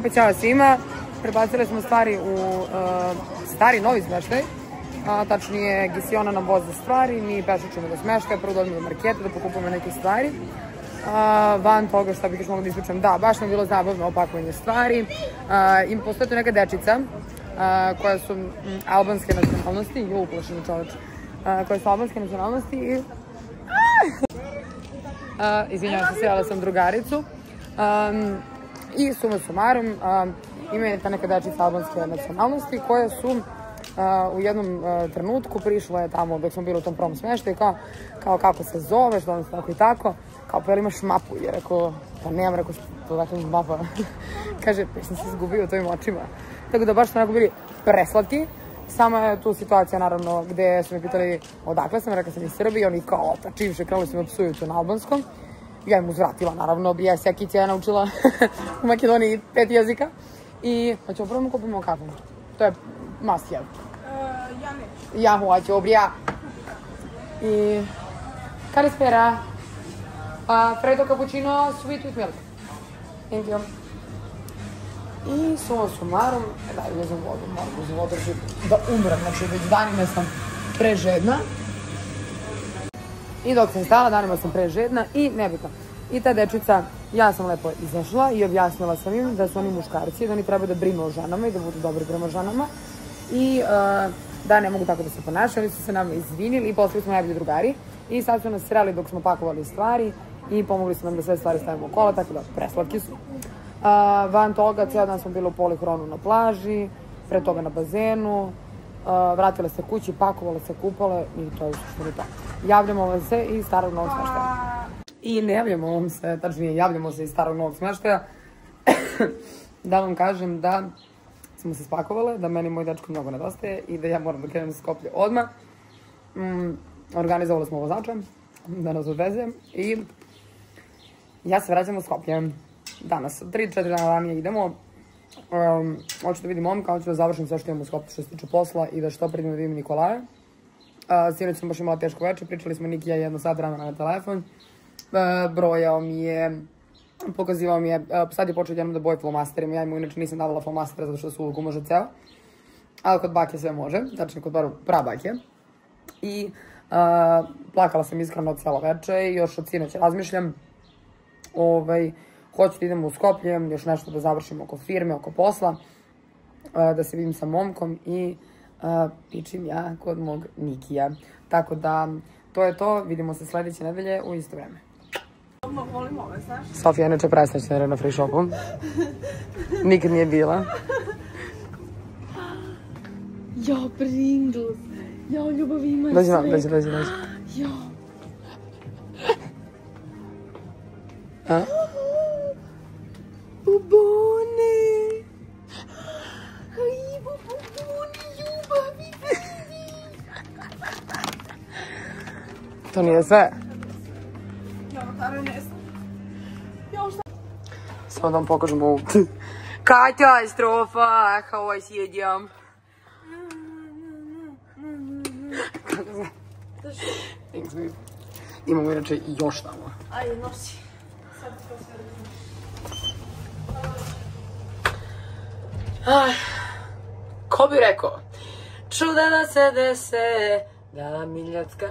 Pa ćao svima. Prebacili smo stvari u stari novi smeštaj. Tačnije, Gisiona nam voze stvari, mi pešačimo do smeštaja, prvo dođemo do marketa da pokupujemo neke stvari. Van toga šta bih još mogla da ispričam, da, baš nam je bilo zabavno opakovanje stvari. I postoje tu neka dečica koja su albanske nacionalnosti, uplašeni čoveč, koja su albanske nacionalnosti i... Izvinjavam se, sjela sam drugaricu. I suma sumarum, ima ta neka dečica albanske nacionalnosti koja su u jednom trenutku prišla je tamo dok smo bili u tom prvom smeštaju, kao kako se zoveš, da se tako i tako, kao pa jel imaš mapu, je rekao, pa nemam, rekao, dakle mapa, kaže, pa sam se izgubio u tvojim očima, tako da baš smo onako bili preslati. Sama je tu situacija, naravno, gde su me pitali odakle sam, rekao sam iz Srbije, oni kao otačivše, krenuli su me psuju tu na albanskom. Ja im uzvratila, naravno, Sekića je naučila u Makedoniji 5 jezika. I hoćemo prvo kupimo kafu. To je must have. Ja neću. Ja hoću, obrija. I... Kalispera. Freddo cappuccino, sweet with milk. Thank you. I suma sumarum, daj, uzem vodu, moram uzem vodu da umrem, znači već danima sam prežedna. I dok sam stala, danima sam prežedna i nebitno. I ta dečica, ja sam lepo izašla i objasnila sam im da su oni muškarci, da oni trebaju da brinu o ženama i da budu dobri prema ženama. I da ne mogu tako da se ponašaju, oni su se nam izvinili i postali smo najbolji drugari. I sad su nas sreli dok smo pakovali stvari i pomogli su nam da sve stvari stavimo u kola, tako da preslatki su. Van toga, cijel dan smo bili u Polihronu na plaži, pre toga na bazenu, vratile se kući, pakovale se, kupale i to je suštini to. Javljamo vam se iz starog novog smeštaja. I ne javljamo vam se, tačnije javljamo se iz starog novog smeštaja. Da vam kažem da smo se spakovale, da meni moj dečko mnogo nedostaje i da ja moram da krenem za Skoplje odmah. Organizovali smo vozača da nas odveze i ja se vraćam u Skoplje. Danas, 3-4 dana ranije idemo. Hoću da vidim momka, hoću da završim sve što imam u Skoplju što se tiče posla i da što pridem da vidim Nikolaja. Sinoć sam baš imala teško večer, pričali smo Nikija 1 sat vremena na telefon. Brojao mi je, pokazivao mi je, sad je počeo jednom da boji flomasterima, ja mu inače nisam davala flomastere zato što su uvijek može ceo. Ali kod bake sve može, tačno kod prabake. I plakala sam iskreno od cijelo večer i još od sinoć razmišljam. Hoću da idem u Skoplje, još nešto da završim oko firme, oko posla, da se vidim sa momkom i pičim ja kod mog Nikija. Tako da, to je to, vidimo se sledeće nedelje u isto vreme. Volim ove, znaš? Sofija je neče presrećna na free shopu. Nikad nije bila. Jo, Pringles. Jo, ljubav ima dođi vam, dođi. Jo. Bubone. Aj, bubone, ljubavi, vidi. To nije sve. Jo, taro ne znam. Jo, šta? Samo da vam pokažem ovu. Katastrofa, kao sjedjam. Kako znam? Thanks, babe. Imamo inače i još tamo. Ajde, nosi. Sad to sve radim. Ko bi rekao? Čuda da se dese, da miljacka.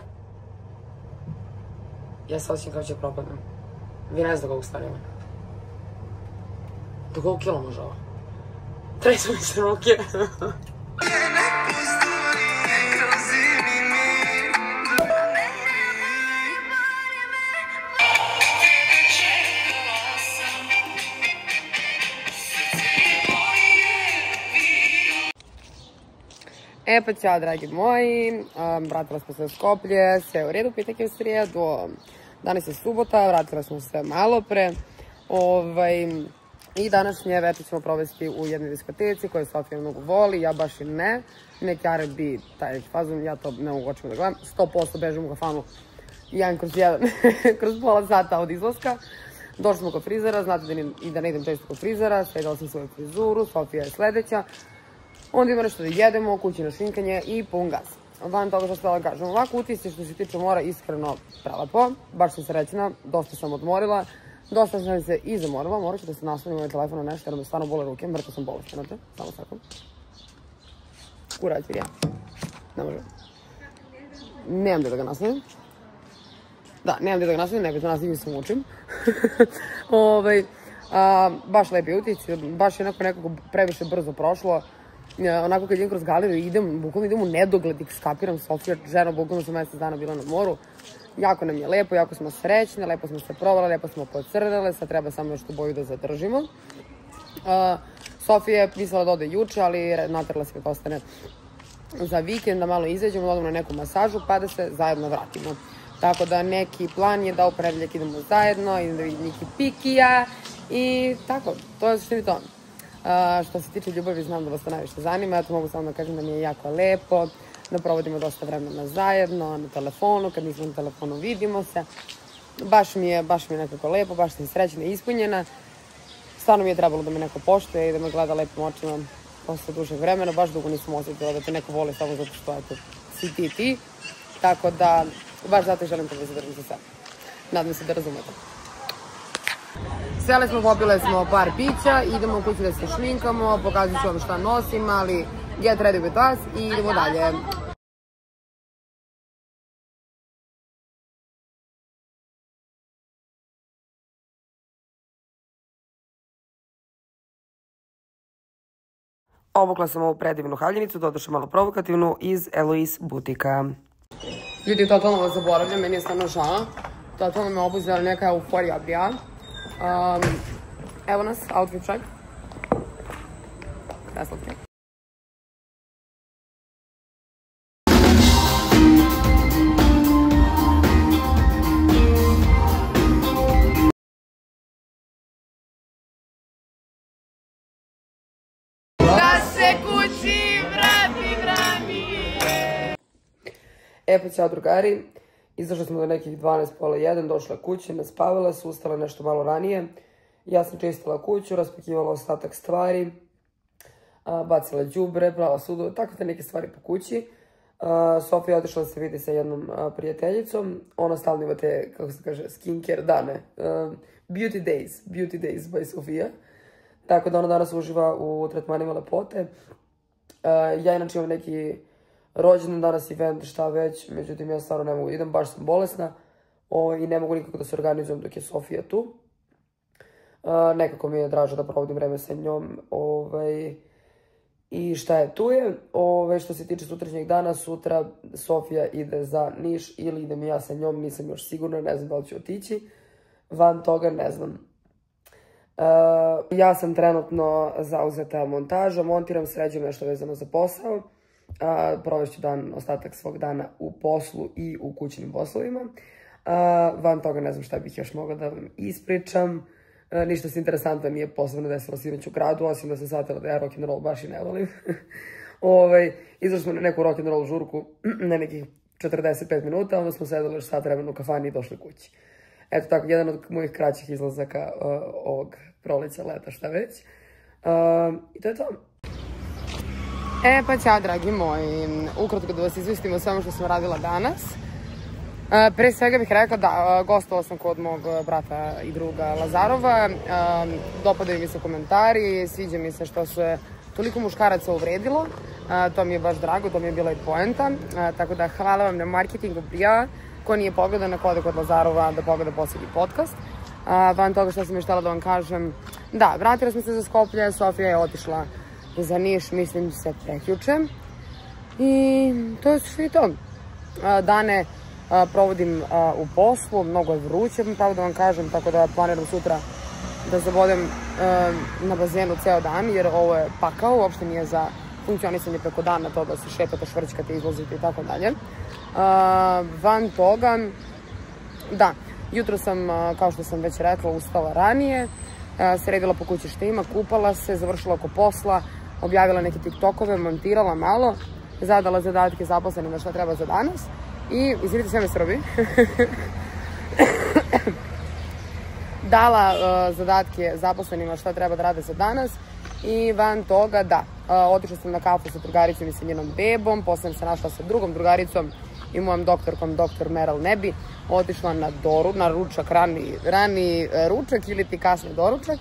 Ja se osjećam kao će propadnem. Vi ne znate koliko stvari ima. Do koliko kilo može ovo? Tresu mi se ruke. Pa ćao, dragi moji, vratila smo se u Skoplje, sve u redu, pitak je u srijedu, danas je subota, vratila smo se malo pre, i današnje večer ćemo provesti u jednoj diskoteci koju Sofija mnogo voli, ja baš i ne, neki R&B, taj fazon, ja to ne mogu očima da gledam, 100% bežim u kafanu, 1/1, kroz pola sata od izlaska. Došli smo kod frizera, znate da ne idem često kod frizera, sredala sam svoju frizuru, Sofija je sledeća. Onda ima nešto da jedemo, kućino šminkanje i pun gas. Van toga što htjela da kažem, ovako utisci što se tiče mora iskreno prelepo, baš sam srećna, dosta sam odmorila. Dosta sam se i zamorila, morat ću da se naslonim ovaj telefon na nešto jer me stvarno bole ruke, mrtvo sam bolest, znate, samo sekund. Uraditi, ja. Ne može. Nemam gdje da ga naslonim. Da, nemam gdje da ga naslonim, ne bih to naslonim, se mučim. Baš lepi utici, baš je nekako previše brzo prošlo. Onako kad idem kroz galeriju, bukvalno idem u nedogled i skapiram Sofija, žena, bukvalno sam mjesec dana bila na moru. Jako nam je lepo, jako smo srećne, lepo smo se provale, lepo smo pocrnele, sad treba samo još tu boju da zadržimo. Sofija je mislila da ode juče, ali natrla se da ostane za vikend, da malo izađemo, da odemo na neku masažu, pa da se zajedno vratimo. Tako da neki plan je da u ponedeljak idemo zajedno, idem da vidim Niki Pikija i tako, to je suštini to. Što se tiče ljubavi, znam da vas to najviše zanima, ja to mogu samo da kažem da mi je jako lepo, da provodimo dosta vremena zajedno, na telefonu, kad nismo na telefonu vidimo se. Baš mi je nekako lepo, baš sam srećna i ispunjena. Stvarno mi je trebalo da me neko poštuje i da me gleda lepim očima posle dužeg vremena, baš dugo nisam osjetila da te neko voli samo zato što si ti. Tako da, baš zato i želim da vas zadržim za sebe. Nadam se da razumete. Sele smo, popile smo par pića, idemo u kući da se šminkamo, pokazat ću vam šta nosim, ali get ready with us i idemo dalje. Obukla sam ovu predivnu haljinicu, doduše malo provokativnu, iz Eloise butika. Ljudi, totalno vas zaboravljam, meni je stvarno žao. Totalno me obuzela neka euforija, brija. Evo nas, outfit check. Preslatke. Da se kući vrati. Pa ćao drugari, izašli smo do nekih 12, pola 1, došla kući, naspavala se, ustala nešto malo ranije. Ja sam čistila kuću, raspekivala ostatak stvari, bacila đubre, prala sudove, takve neke stvari po kući. Sofija je otišla da se vidi sa jednom prijateljicom, ona stalno ima te, kako se kaže, skincare dane, beauty days by Sofija. Tako da ona danas uživa u tretmanima lepote. Ja inače imam neki rođendan danas, event, šta već, međutim ja stvarno ne mogu, idem, baš sam bolesna i ne mogu nikako da se organizujem dok je Sofija tu. Nekako mi je draže da provodim vreme sa njom i šta je tu je. Što se tiče sutrašnjeg dana, sutra Sofija ide za Niš ili idem ja sa njom, nisam još sigurna, ne znam da li ću otići. Van toga ne znam. Ja sam trenutno zauzeta montažom, montiram, sređujem nešto vezano za posao. Provešću ostatak svog dana u poslu i u kućnim poslovima. Van toga ne znam šta bih još mogla da vam ispričam. Ništa se interesantno nije posebno desilo sinoć u gradu, osim da sam shvatila da ja rock'n'roll baš i ne volim. Izašli smo na neku rock'n'roll žurku na nekih 45 minuta, onda smo sedeli još sat vremena u kafani i došli kući. Eto tako, jedan od mojih kraćih izlazaka ovog proleća, leta, šta već. I to je to. Pa ćao, dragi moji. Ukratko da vas izvestim o svemu što sam radila danas. Pre svega bih rekla da gostovala sam kod mog brata i druga Lazarova. Dopadaju mi se komentari, sviđa mi se što se toliko muškaraca uvredilo. To mi je baš drago, to mi je bila i poenta. Tako da hvala vam na marketingu, prija. Ko nije pogledao, nek ode kod Lazarova da pogleda posljednji podcast. Van toga što sam još htjela da vam kažem, da, vratila smo se za Skoplje, Sofija je otišla za Niš, mislim se prekjuče. I to je sve i to. Dane provodim u poslu, mnogo je vruće, pravo da vam kažem, tako da planiram sutra da zabodem na bazenu ceo dan, jer ovo je pakao, uopšte nije za funkcionisanje preko dana, to da se šetate, švrćkate, izlazite i tako dalje. Van toga, da, jutro sam, kao što sam već rekla, ustala ranije, sredila po kući što ima, kupala se, završila oko posla, objavila neke tiktokove, montirala malo, zadala zadatke zaposlenima šta treba za danas i, izvinite, sve me srbi, dala zadatke zaposlenima šta treba da rade za danas i van toga, da, otišla sam na kafu sa drugaricom i sa njenom bebom, posle sam se našla sa drugom drugaricom i mojom doktorkom, dr. Meral Nebi, otišla na ručak, rani ručak ili ti kasni doručak.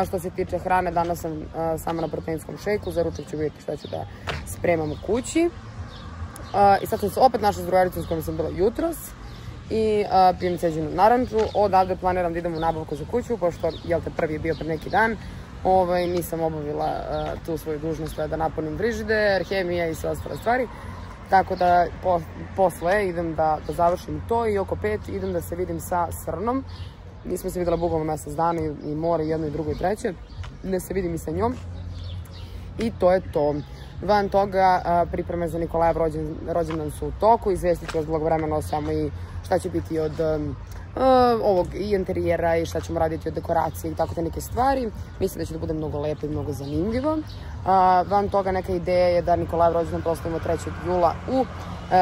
Što se tiče hrane, danas sam sama na proteinskom šejku, za ručak ću vidjeti šta ću da spremam u kući. I sad sam se opet našla s drugaricom s kojom sam bila jutros i pijem ceđenu naranču. Odavde planiram da idem u nabavku za kuću, pošto, prvi je bio pred neki dan, nisam obavila tu svoju dužnost da napunim frižider, hemija i sve ostale stvari. Tako da posle idem da završim to i oko 5 idem da se vidim sa Srnom. Nismo se videla bukvalno mesec dana i more jedno i drugo i treće. Da se vidim i sa njom. I to je to. Van toga, pripreme za Nikolajev rođendan su u toku. Izvestit ću vas blagovremeno samo i šta će biti od ovog i interijera i šta ćemo raditi od dekoracije i tako te neke stvari. Mislim da će da bude mnogo lepo i mnogo zanimljivo. Van toga neka ideja je da Nikolajev rođendan proslavimo 3. jula u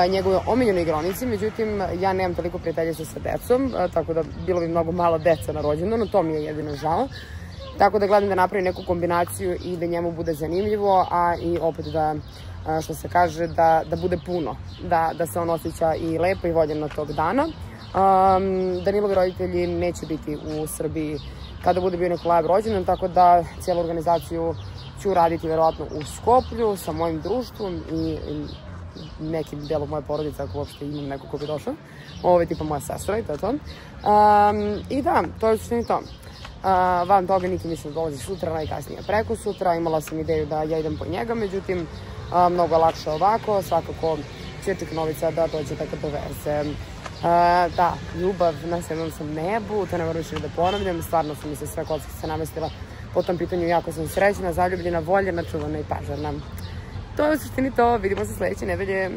njegovoj omiljenoj igronici, međutim ja nemam toliko prijateljica sa decom, tako da bilo bi mnogo malo deca na rođendanu, to mi je jedino žao. Tako da gledam da napravim neku kombinaciju i da njemu bude zanimljivo, a i opet da, što se kaže, da bude puno, da se on osjeća i lepo i voljeno tog dana. Danilovi roditelji neće biti u Srbiji kada bude bio Nikolajev rođendan, tako da cijelu organizaciju ću raditi verovatno u Skoplju sa mojim društvom i nekim delom moje porodice, ako uopšte imam neko ko bi došao. Ovo je tipa moja sestra i to je to. I da, to je suštini to. Van toga Niki mislim da dolazi sutra, najkasnije preko sutra. Imala sam ideju da ja idem po njega, međutim, mnogo lakše ovako. Svakako će Čiknovica da dođe tako do veze. Da, ljubav na 7. nebu, to ne moram više da ponavljam. Stvarno su mi se sve kockice namestila po tom pitanju. Jako sam srećna, zaljubljena, voljena, čuvana i pažarna. To je u suštini to. Vidimo se sledeće nedelje.